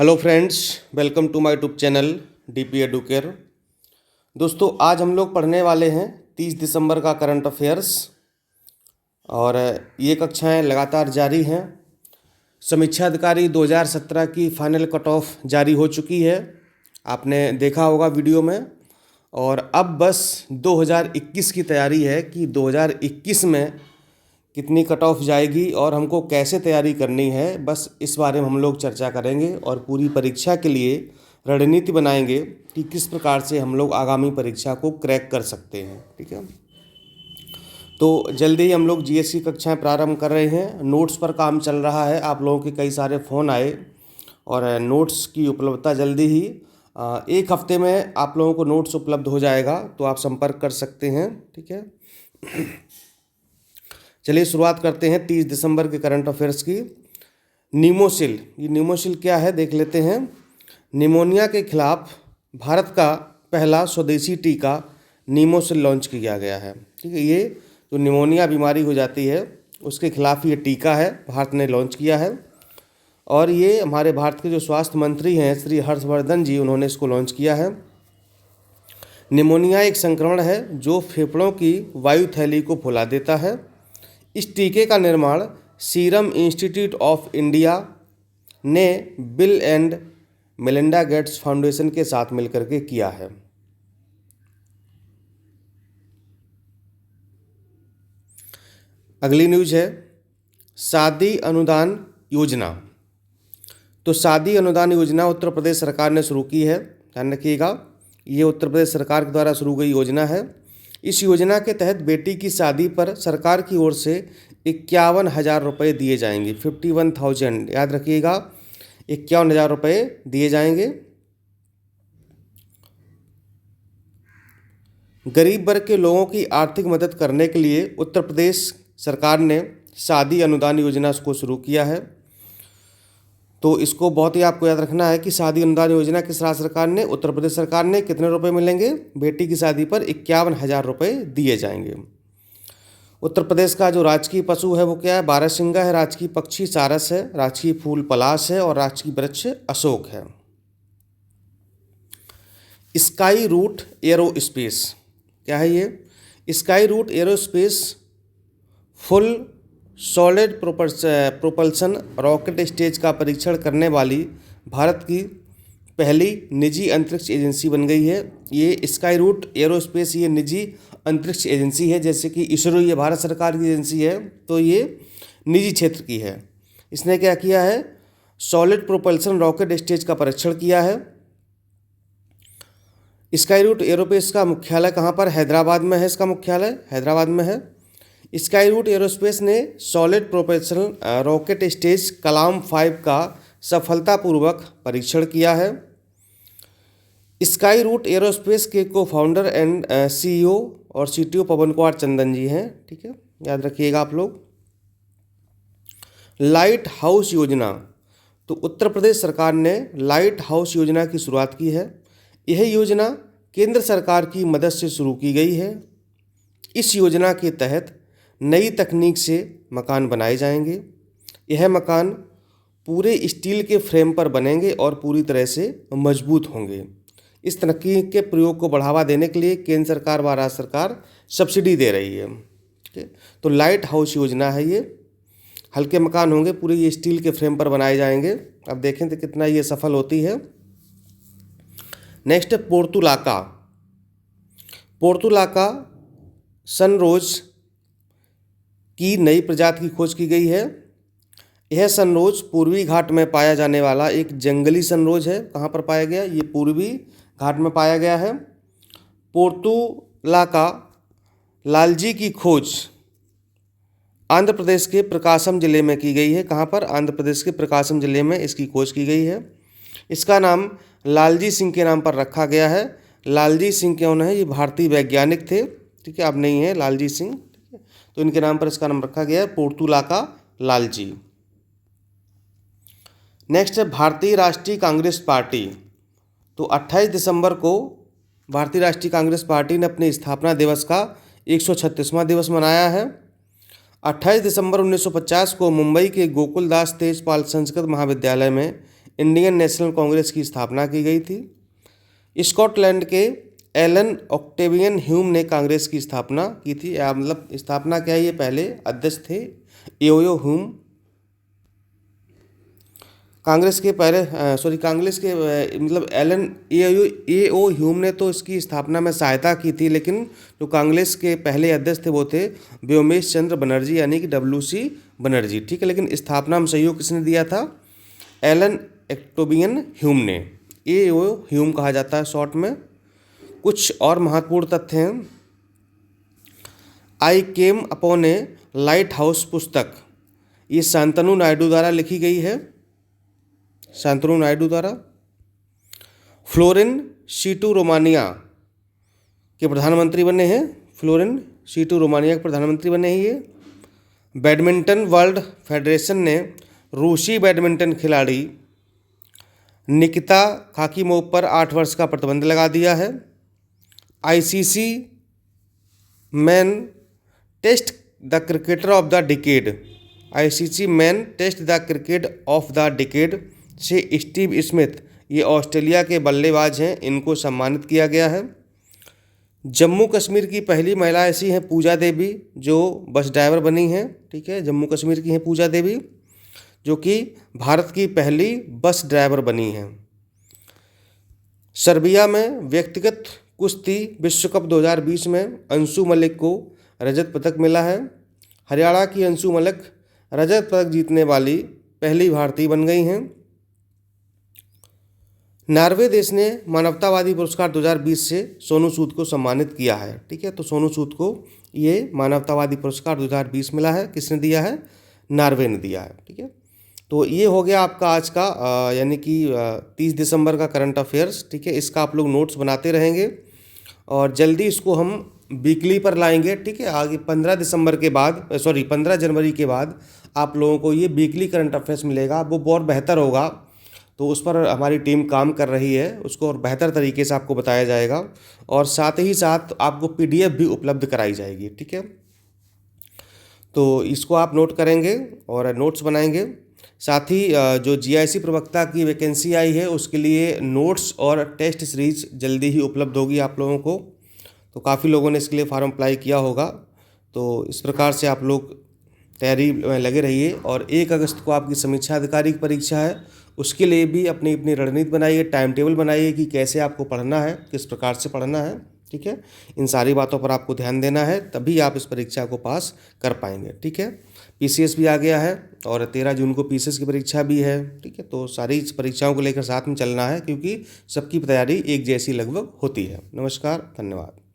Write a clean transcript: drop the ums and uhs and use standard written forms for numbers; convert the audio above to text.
Hello friends, welcome to my YouTube channel DP Educare. दोस्तों, आज हम लोग पढ़ने वाले हैं 30 दिसंबर का करंट अफेयर्स और ये कक्षाएं लगातार जारी हैं। समीक्षा अधिकारी 2017 की फाइनल कट ऑफ जारी हो चुकी है, आपने देखा होगा वीडियो में। और अब बस 2021 की तैयारी है कि 2021 में कितनी कट ऑफ जाएगी और हमको कैसे तैयारी करनी है, बस इस बारे में हम लोग चर्चा करेंगे और पूरी परीक्षा के लिए रणनीति बनाएंगे कि किस प्रकार से हम लोग आगामी परीक्षा को क्रैक कर सकते हैं। ठीक है, तो जल्दी ही हम लोग जीएस की कक्षाएं प्रारंभ कर रहे हैं। नोट्स पर काम चल रहा है, आप लोगों के कई सारे फ़ोन आए और नोट्स की उपलब्धता जल्दी ही एक हफ्ते में आप लोगों को नोट्स उपलब्ध हो जाएगा, तो आप संपर्क कर सकते हैं। ठीक है, चलिए शुरुआत करते हैं 30 दिसंबर के करंट अफेयर्स की। नीमोसिल, ये नीमोसिल क्या है देख लेते हैं। निमोनिया के खिलाफ भारत का पहला स्वदेशी टीका नीमोसिल लॉन्च किया गया है। ठीक है, ये जो निमोनिया बीमारी हो जाती है उसके खिलाफ ये टीका है, भारत ने लॉन्च किया है। और ये हमारे भारत के जो स्वास्थ्य मंत्री हैं श्री हर्षवर्धन जी, उन्होंने इसको लॉन्च किया है। निमोनिया एक संक्रमण है जो फेफड़ों की वायु थैली को फुला देता है। इस टीके का निर्माण सीरम इंस्टीट्यूट ऑफ इंडिया ने bill and Melinda Gates foundation के साथ मिलकर के किया है। अगली न्यूज है शादी अनुदान योजना। तो शादी अनुदान योजना उत्तर प्रदेश सरकार ने शुरू की है, ध्यान रखिएगा। ये उत्तर प्रदेश सरकार के द्वारा शुरू गई योजना है। इस योजना के तहत बेटी की शादी पर सरकार की ओर से 51,000 रुपये दिए जाएंगे। 51,000 याद रखिएगा, 51,000 रुपये दिए जाएंगे। गरीब वर्ग के लोगों की आर्थिक मदद करने के लिए उत्तर प्रदेश सरकार ने शादी अनुदान योजना को शुरू किया है। तो इसको बहुत ही आपको याद रखना है कि शादी अनुदान योजना किस राज्य सरकार ने, उत्तर प्रदेश सरकार ने। कितने रुपए मिलेंगे? बेटी की शादी पर 51,000 रुपये दिए जाएंगे। उत्तर प्रदेश का जो राजकीय पशु है वो क्या है? बारहसिंगा है, राजकीय पक्षी सारस है, राजकीय फूल पलाश है और राजकीय वृक्ष अशोक है। स्काई रूट एरोस्पेस क्या है ये? Skyroot aerospace full solid propulsion rocket stage का परीक्षण करने वाली भारत की पहली निजी अंतरिक्ष एजेंसी बन गई है। ये स्काई रूट एरोस्पेस ये निजी अंतरिक्ष एजेंसी है, जैसे कि इसरो ये भारत सरकार की एजेंसी है, तो ये निजी क्षेत्र की है। इसने क्या किया है? सॉलिड प्रोपल्सन रॉकेट स्टेज का परीक्षण किया है। स्काई रूट एरोस्पेस का मुख्यालय कहाँ पर? हैदराबाद में है। इसका मुख्यालय हैदराबाद में है। स्काई रूट एरोस्पेस ने सॉलिड प्रोपल्सन रॉकेट स्टेज कलाम 5 का सफलतापूर्वक परीक्षण किया है। स्काई रूट एरोस्पेस के को फाउंडर एंड सीईओ और सीटीओ पवन कुमार चंदन जी हैं। ठीक है, याद रखिएगा आप लोग। लाइट हाउस योजना, तो उत्तर प्रदेश सरकार ने लाइट हाउस योजना की शुरुआत की है। यह योजना केंद्र सरकार की मदद से शुरू की गई है। इस योजना के तहत नई तकनीक से मकान बनाए जाएंगे। यह मकान पूरे स्टील के फ्रेम पर बनेंगे और पूरी तरह से मजबूत होंगे। इस तकनीक के प्रयोग को बढ़ावा देने के लिए केंद्र सरकार व राज्य सरकार सब्सिडी दे रही है। ठीक है, तो लाइट हाउस योजना है ये। हल्के मकान होंगे, पूरे ये स्टील के फ्रेम पर बनाए जाएंगे। अब देखें तो कितना ये सफल होती है। नेक्स्ट है पोर्तुलाका। पोर्तुलाका सनरोज की नई प्रजाति की खोज की गई है। यह सनरोज पूर्वी घाट में पाया जाने वाला एक जंगली सनरोज है। कहाँ पर पाया गया? ये पूर्वी घाट में पाया गया है। पोर्तुलाका लालजी की खोज आंध्र प्रदेश के प्रकाशम जिले में की गई है। कहाँ पर? आंध्र प्रदेश के प्रकाशम जिले में इसकी खोज की गई है। इसका नाम लालजी सिंह के नाम पर रखा गया है। लालजी सिंह कौन है? ये भारतीय वैज्ञानिक थे। ठीक है, अब नहीं है लालजी सिंह, तो इनके नाम पर इसका नाम रखा गया है पोर्तुलाका लालजी। नेक्स्ट है भारतीय राष्ट्रीय कांग्रेस पार्टी। तो 28 दिसंबर को भारतीय राष्ट्रीय कांग्रेस पार्टी ने अपने स्थापना दिवस का 136वां दिवस मनाया है। 28 दिसंबर 1950 को मुंबई के गोकुलदास तेजपाल संस्कृत महाविद्यालय में इंडियन नेशनल कांग्रेस की स्थापना की गई थी। स्कॉटलैंड के एलन ऑक्टेवियन ह्यूम ने कांग्रेस की स्थापना की थी, या मतलब स्थापना क्या है, ये पहले अध्यक्ष थे एओयो ह्यूम। कांग्रेस के मतलब एलन एओ ह्यूम ने तो इसकी स्थापना में सहायता की थी, लेकिन जो कांग्रेस के पहले अध्यक्ष थे वो थे व्योमेश चंद्र बनर्जी, यानी कि WC बनर्जी, ठीक है। लेकिन स्थापना में सहयोग किसने दिया था? एलन ऑक्टेवियन ह्यूम ने। एओ ह्यूम कहा जाता है शॉर्ट में। कुछ और महत्वपूर्ण तथ्य हैं। आई केम अपॉन ए लाइट हाउस पुस्तक, ये शांतनु नायडू द्वारा लिखी गई है, शांतनु नायडू द्वारा। फ्लोरिन शीटू रोमानिया के प्रधानमंत्री बने हैं, फ्लोरिन शीटू रोमानिया के प्रधानमंत्री बने हैं ये। बैडमिंटन वर्ल्ड फेडरेशन ने रूसी बैडमिंटन खिलाड़ी निकिता खाकीमोव पर 8 वर्ष का प्रतिबंध लगा दिया है। ICC man test the cricketer of the decade, ICC man test the cricket of the decade से स्टीव स्मिथ, ये ऑस्ट्रेलिया के बल्लेबाज हैं, इनको सम्मानित किया गया है। जम्मू कश्मीर की पहली महिला ऐसी हैं पूजा देवी, जो बस ड्राइवर बनी हैं, ठीक है। जम्मू कश्मीर की हैं पूजा देवी, जो कि भारत की पहली बस ड्राइवर बनी हैं। सर्बिया में व्यक्तिगत कुश्ती विश्व कप 2020 में अंशु मलिक को रजत पदक मिला है। हरियाणा की अंशु मलिक रजत पदक जीतने वाली पहली भारतीय बन गई हैं। नॉर्वे देश ने मानवतावादी पुरस्कार 2020 से सोनू सूद को सम्मानित किया है, ठीक है। तो सोनू सूद को ये मानवतावादी पुरस्कार 2020 मिला है। किसने दिया है? नॉर्वे ने दिया है, ठीक है। तो ये हो गया आपका आज का यानी कि 30 दिसंबर का करंट अफेयर्स, ठीक है। इसका आप लोग नोट्स बनाते रहेंगे और जल्दी इसको हम वीकली पर लाएंगे, ठीक है। आगे 15 जनवरी के बाद आप लोगों को ये वीकली करंट अफेयर्स मिलेगा, वो बहुत बेहतर होगा। तो उस पर हमारी टीम काम कर रही है, उसको और बेहतर तरीके से आपको बताया जाएगा और साथ ही साथ आपको PDF भी उपलब्ध कराई जाएगी, ठीक है। तो इसको आप नोट करेंगे और नोट्स बनाएंगे। साथ ही जो GIC प्रवक्ता की वैकेंसी आई है उसके लिए नोट्स और टेस्ट सीरीज जल्दी ही उपलब्ध होगी आप लोगों को। तो काफ़ी लोगों ने इसके लिए फॉर्म अप्लाई किया होगा। तो इस प्रकार से आप लोग तैयारी में लगे रहिए। और 1 अगस्त को आपकी समीक्षा अधिकारी की परीक्षा है, उसके लिए भी अपनी अपनी रणनीति बनाइए, टाइम टेबल बनाइए कि कैसे आपको पढ़ना है, किस प्रकार से पढ़ना है, ठीक है। इन सारी बातों पर आपको ध्यान देना है, तभी आप इस परीक्षा को पास कर पाएंगे, ठीक है। PCS भी आ गया है और 13 जून को PCS की परीक्षा भी है, ठीक है। तो सारी परीक्षाओं को लेकर साथ में चलना है, क्योंकि सबकी तैयारी एक जैसी लगभग होती है। नमस्कार, धन्यवाद।